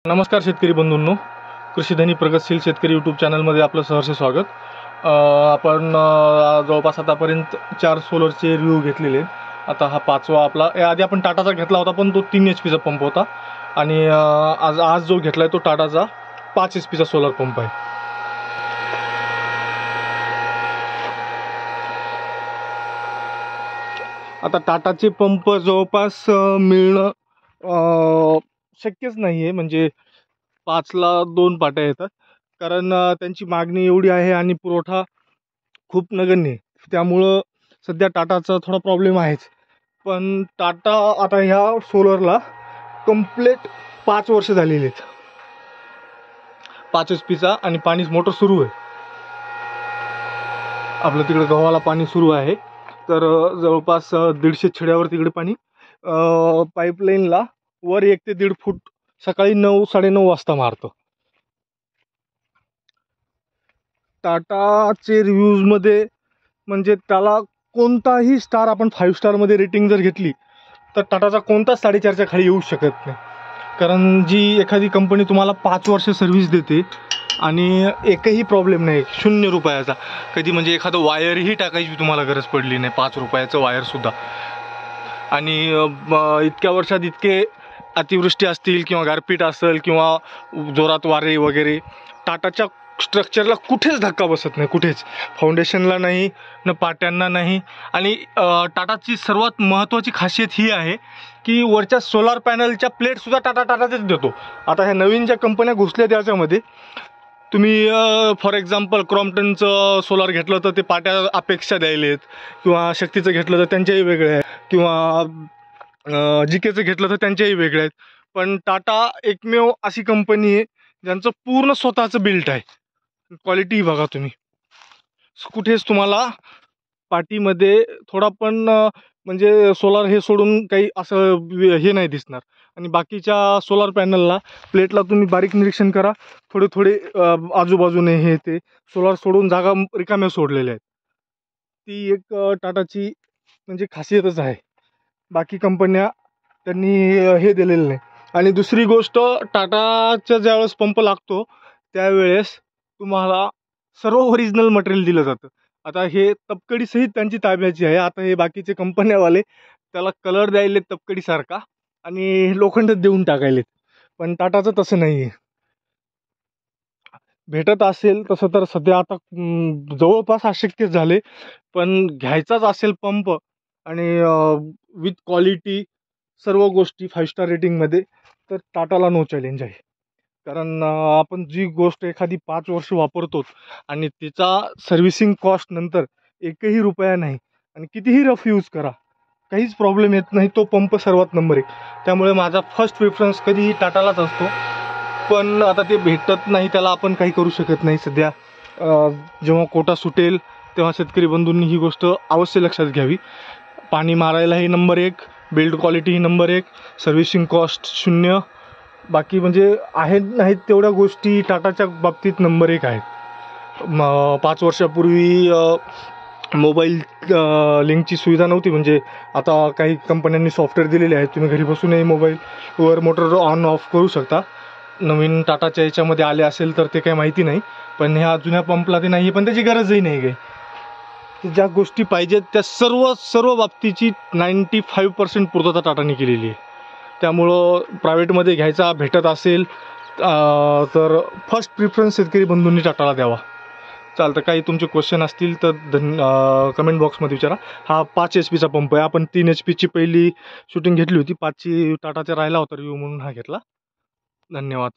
नमस्कार शेतकरी बंधूंनो, कृषीधनी प्रगतशील शेतकरी यूट्यूब चॅनलमध्ये आपलं सहर्ष स्वागत. आपण जवळपास आतापर्यंत 4 सोलरचे रिव्ह्यू घेतलेले आहेत. आता हा 5वा आपला. आधी आपण टाटाचा घेतला होता, पण तो 3 HP चा पंप होता. आणि आज जो घेतला आहे तो टाटाचा 5 HP चा सोलर पंप आहे. आता टाटाचे पंप जवळपास मिळणं शक्यच नाही आहे. म्हणजे 5ला 2 पाट्या येतात, कारण त्यांची मागणी एवढी आहे आणि पुरवठा खूप नगण्य आहे. त्यामुळं सध्या टाटाचा थोडा प्रॉब्लेम आहेच. पण टाटा आता ह्या सोलरला कंप्लीट 5 वर्ष झालेली आहेत. 5 HP चा आणि पाणी मोटर सुरू आहे. आपलं तिकडे गव्हाला पाणी सुरू आहे, तर जवळपास 150 छड्यावर तिकडे पाणी पाईपलाईनला वर 1 ते 1.5 फूट सकाळी 9-9:30 वाजता मारतं. टाटाचे रिव्ह्यूजमध्ये म्हणजे त्याला कोणताही स्टार, आपण 5 स्टारमध्ये रेटिंग जर घेतली तर टाटाचा कोणताच 4.5च्या खाली येऊ शकत नाही. कारण जी एखादी कंपनी तुम्हाला 5 वर्ष सर्व्हिस देते आणि एकही प्रॉब्लेम नाही, 0 रुपयाचा कधी, म्हणजे एखादं वायरही टाकायची तुम्हाला गरज पडली नाही, 5 रुपयाचं वायरसुद्धा. आणि इतक्या वर्षात इतके अतिवृष्टी असतील किंवा गारपीट असेल किंवा जोरात वारे वगैरे, टाटाच्या स्ट्रक्चरला कुठेच धक्का बसत नाही, कुठेच. फाउंडेशनला नाही, न पाट्यांना नाही. आणि टाटाची सर्वात महत्त्वाची खासियत ही आहे की वरच्या सोलार पॅनलच्या प्लेटसुद्धा टाटाचेच देतो. आता ह्या नवीन ज्या कंपन्या घुसल्या त्याच्यामध्ये तुम्ही फॉर एक्झाम्पल क्रॉम्प्टनचं सोलार घेतलं तर ते पाट्या अपेक्षा द्यायलेत, किंवा शक्तीचं घेतलं तर त्यांच्याही वेगळे आहे, किंवा जीकेचं घेतलं तर त्यांच्याही वेगळे आहेत. पण टाटा एकमेव अशी कंपनी आहे ज्यांचं पूर्ण स्वतःचं बिल्ट आहे. क्वालिटी बघा तुम्ही, कुठेच तुम्हाला पाटीमध्ये थोडा पण म्हणजे सोलार हे सोडून काही असं हे नाही दिसणार. आणि बाकीच्या सोलार पॅनलला प्लेटला तुम्ही बारीक निरीक्षण करा, थोडे थोडे आजूबाजूने हे ते सोलार सोडून जागा रिकाम्या सोडलेल्या आहेत. ती एक टाटाची म्हणजे खासियतच आहे. बाकी कंपन्या त्यांनी हे दिलेलं नाही. आणि दुसरी गोष्ट, टाटाच्या ज्यावेळेस पंप लागतो त्यावेळेस तुम्हाला सर्व ओरिजिनल मटेरियल दिलं जातं. आता हे तपकडी त्यांची ताब्याची आहे. आता हे बाकीचे कंपन्यावाले त्याला कलर द्यायलेत तपकडीसारखा आणि लोखंड देऊन टाकायलेत, पण टाटाचं तसं नाही आहे. भेटत असेल तसं तर सध्या आता जवळपास अशक्य झाले. पण घ्यायचाच असेल पंप आणि विथ क्वालिटी सर्व गोष्टी 5 स्टार रेटिंगमध्ये, तर टाटाला नो चॅलेंज आहे. कारण आपण जी गोष्ट एखादी 5 वर्ष वापरतो आणि तिचा सर्व्हिसिंग कॉस्ट नंतर एकही रुपया नाही, आणि कितीही रफ यूज करा काहीच प्रॉब्लेम येत नाही, तो पंप सर्वात नंबर 1. त्यामुळे माझा फर्स्ट प्रेफरन्स कधीही टाटालाच असतो. पण आता ते भेटत नाही, त्याला आपण काही करू शकत नाही सध्या. जेव्हा कोटा सुटेल तेव्हा शेतकरी बंधूंनी ही गोष्ट अवश्य लक्षात घ्यावी. पाणी मारायलाही नंबर 1, बिल्ड क्वालिटी ही नंबर 1, सर्व्हिसिंग कॉस्ट 0. बाकी म्हणजे आहेत नाहीत तेवढ्या गोष्टी टाटाच्या बाबतीत नंबर 1 आहेत. 5 वर्षापूर्वी मोबाईल लिंकची सुविधा नव्हती. म्हणजे आता काही कंपन्यांनी सॉफ्टवेअर दिलेले आहेत, तुम्ही घरी बसूनही मोबाईलवर मोटर ऑन ऑफ करू शकता. नवीन टाटाच्या याच्यामध्ये आले असेल तर ते काही माहिती नाही, पण ह्या जुन्या पंपला ते नाही, पण त्याची गरजही नाही काही. ज्या गोष्टी पाहिजेत त्या सर्व बाबतीची 95% पूर्तता टाटाने केलेली आहे. त्यामुळं प्रायव्हेटमध्ये घ्यायचा भेटत असेल तर फर्स्ट प्रिफरन्स शेतकरी बंधूंनी टाटाला द्यावा. चालतं. काही तुमचे क्वेश्चन असतील तर कमेंट बॉक्समध्ये विचारा. हा 5 HP चा पंप आहे. आपण 3 HP ची पहिली शूटिंग घेतली होती, 5ची टाटाचा राहिला होता रिव्ह्यू म्हणून हा घेतला. धन्यवाद.